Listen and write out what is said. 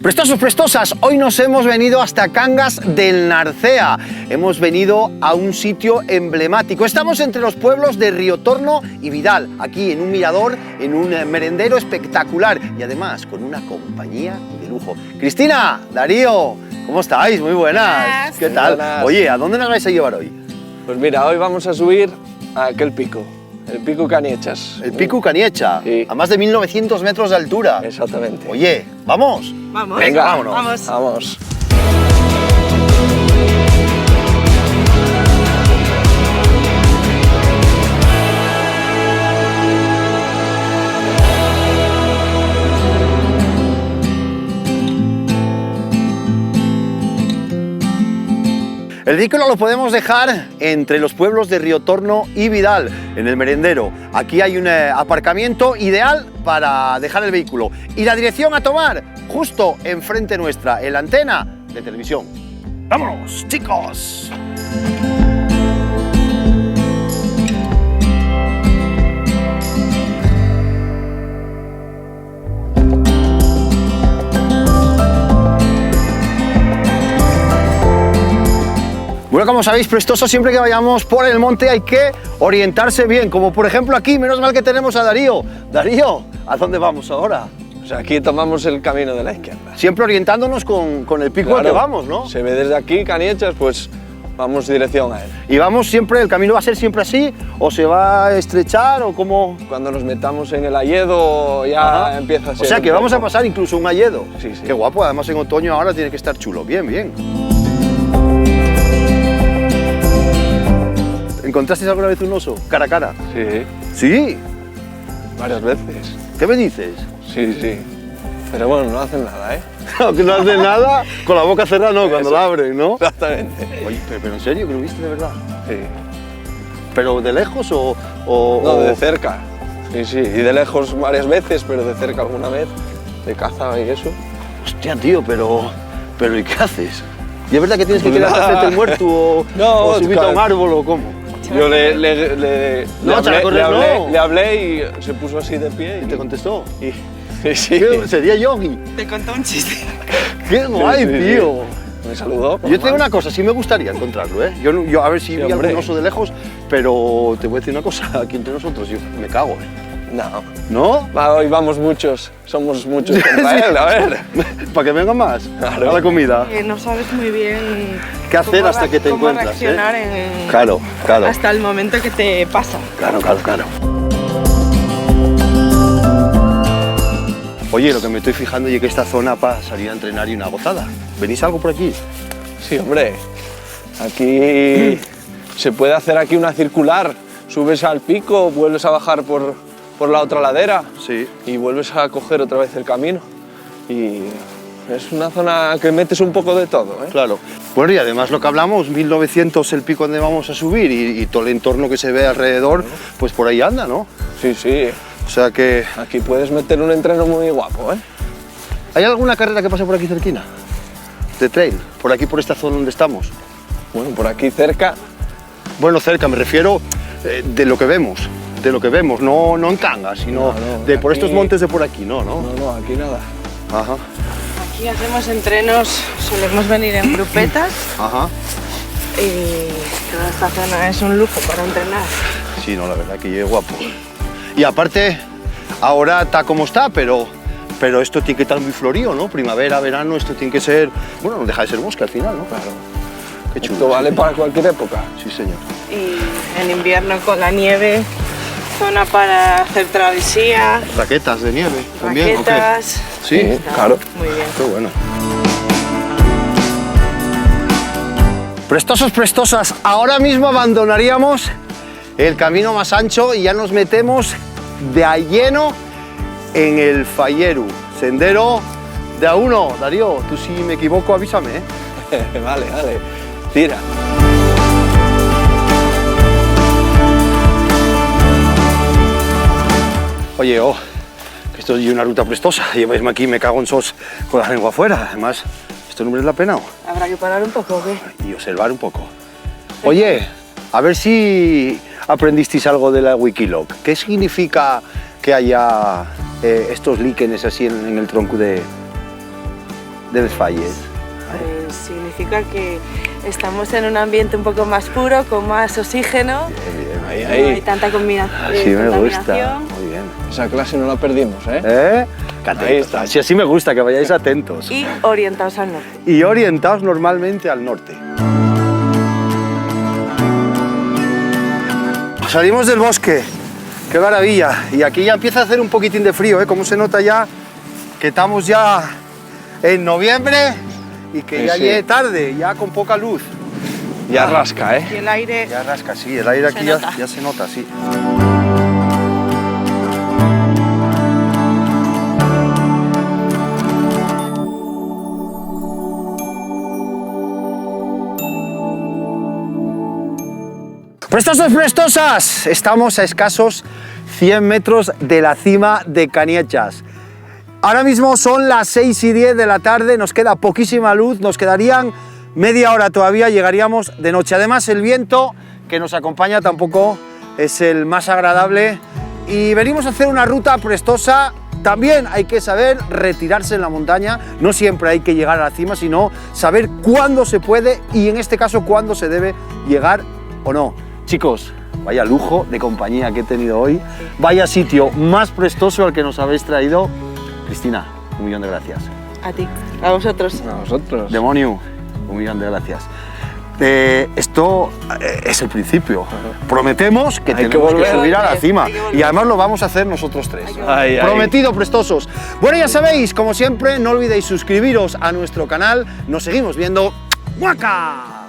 Prestosos, prestosas, hoy nos hemos venido hasta Cangas del Narcea. Hemos venido a un sitio emblemático. Estamos entre los pueblos de Riotorno y Vidal, aquí en un mirador, en un merendero espectacular y además con una compañía de lujo. Cristina, Darío, ¿cómo estáis? Muy buenas. Buenas. ¿Qué tal? Buenas. Oye, ¿a dónde nos vais a llevar hoy? Pues mira, hoy vamos a subir a aquel pico, el Pico Caniechas. El Pico Caniecha, Sí. a más de 1900 metros de altura. Exactamente. Oye, ¿vamos? Vamos. Venga, vámonos. Vamos. Vamos. El vehículo lo podemos dejar entre los pueblos de Riotorno y Vidal, en el merendero. Aquí hay un aparcamiento ideal para dejar el vehículo. Y la dirección a tomar, justo enfrente nuestra, en la antena de televisión. ¡Vámonos, chicos! Bueno, como sabéis, prestosos, siempre que vayamos por el monte hay que orientarse bien, como por ejemplo aquí, menos mal que tenemos a Darío. Darío, ¿a dónde vamos ahora? Pues aquí tomamos el camino de la izquierda. Siempre orientándonos con el pico al que vamos, ¿no? Se ve desde aquí Caniechas, pues vamos dirección a él. Y vamos siempre, ¿el camino va a ser siempre así? ¿O se va a estrechar o cómo? Cuando nos metamos en el Alledo ya Ajá. empieza a ser... O sea que un vamos a poco- pasar incluso un alledo. Sí, sí. Qué guapo, además en otoño ahora tiene que estar chulo. Bien, bien. ¿Encontrasteis alguna vez un oso? Cara a cara. Sí, Sí. varias veces. ¿Qué me dices? Sí, sí. Pero bueno, no hacen nada, ¿eh? Que no hace nada, con la boca cerrada no, cuando Eso. la abren, ¿no? Exactamente. Oye, pero en serio, que lo viste de verdad. Sí. ¿Pero de lejos o...? No, de cerca. Sí, sí. Y de lejos varias veces, pero de cerca alguna vez. De caza y eso. Hostia, tío, pero ¿y qué haces? ¿Y es verdad que tienes que Pues quedarte nada. hacerte el muerto o, No, o subirte a un claro. árbol o cómo? Yo le No, echar a correr, no. le hablé y se puso así de pie. ¿Y te contestó? Y, sí. ¿Qué? ¿Sería yogi? Te contó un chiste. ¡Qué guay, sí, sí. tío! Me saludó. Yo te digo una cosa, sí me gustaría encontrarlo, ¿eh? Yo a ver si Sí, vi hombre. algún oso de lejos, pero te voy a decir una cosa, aquí entre nosotros, yo me cago, ¿eh? No. ¿No? Va, hoy vamos muchos. Somos muchos contra él, a ver. ¿Para que vengan más? Claro. A la comida. No sabes muy bien ¿Qué hacer cómo hasta que te cómo encuentras, reaccionar Claro, claro. hasta el momento que te pasa. Claro. Oye, lo que me estoy fijando es que esta zona para salir a entrenar y una gozada. ¿Venís algo por aquí? Sí, hombre. Aquí se puede hacer aquí una circular. Subes al pico, vuelves a bajar por la otra ladera Sí. y vuelves a coger otra vez el camino. Y es una zona que metes un poco de todo, ¿eh? Claro. Bueno, y además lo que hablamos, 1900 el pico donde vamos a subir y todo el entorno que se ve alrededor, pues por ahí anda, ¿no? Sí, sí. O sea que... Aquí puedes meter un entreno muy guapo, ¿eh? ¿Hay alguna carrera que pase por aquí cerquina? De trail, por aquí, por esta zona donde estamos. Bueno, por aquí cerca. Bueno, cerca, me refiero de lo que vemos. De lo que vemos, no en Cangas, sino No, de por aquí- estos montes de por aquí, ¿no? No, aquí nada. Ajá, Aquí hacemos entrenos, solemos venir en grupetas ajá. y toda esta zona es un lujo para entrenar. Sí, no, la verdad que es guapo. Y aparte, ahora está como está, pero esto tiene que estar muy florido, ¿no? Primavera, verano, esto tiene que ser... Bueno, no deja de ser bosque al final, ¿no? Claro. Qué chulo. Esto vale para cualquier época. Sí, señor. Y en invierno con la nieve, zona para hacer travesía, Raquetas de nieve también, ¿o qué? raquetas. Sí, Está claro. Muy bien. qué bueno. Prestosos, prestosas, ahora mismo abandonaríamos el camino más ancho y ya nos metemos de a lleno en el Falleru, sendero de A1. Darío, tú si me equivoco avísame, ¿eh? Vale, tira. Oye, que esto es una ruta prestosa, lleváisme aquí, me cago en sos con la lengua afuera. Además, ¿esto no merece la pena? ¿Habrá que parar un poco o qué? Y observar un poco. Oye, a ver si aprendisteis algo de la Wikiloc. ¿Qué significa que haya estos líquenes así en el tronco de dels Falles? Pues significa que estamos en un ambiente un poco más puro, con más oxígeno. Ahí, No hay ahí. tanta Así me gusta. contaminación. Muy bien. Esa clase no la perdimos, ¿eh? Ahí está. Sí, así me gusta, que vayáis atentos. Y orientados al norte. Y orientados normalmente al norte. Salimos del bosque, qué maravilla. Y aquí ya empieza a hacer un poquitín de frío, ¿eh? Como se nota ya que estamos ya en noviembre y que Sí, ya sí. llegue tarde, ya con poca luz. Ya rasca, ¿eh? Y el aire Ya rasca, sí, el aire aquí ya nota. se nota, sí. Prestosos, prestosas, estamos a escasos 100 metros de la cima de Caniechas. Ahora mismo son las 6:10 de la tarde, nos queda poquísima luz, nos quedarían media hora todavía, llegaríamos de noche. Además, el viento que nos acompaña tampoco es el más agradable y venimos a hacer una ruta prestosa. También hay que saber retirarse en la montaña, no siempre hay que llegar a la cima, sino saber cuándo se puede y en este caso cuándo se debe llegar o no. Chicos, vaya lujo de compañía que he tenido hoy, vaya sitio más prestoso al que nos habéis traído. Cristina, 1.000.000 de gracias. a ti, a vosotros. A nosotros. Demonio, 1.000.000 de gracias. Esto es el principio. Prometemos que Hay que tenemos que volver. subir a la cima Hay que volver. y además lo vamos a hacer nosotros tres. Hay que volver. Ay, ay. Prometido, prestosos. Bueno, ya sabéis, como siempre, no olvidéis suscribiros a nuestro canal. Nos seguimos viendo. ¡Guaca!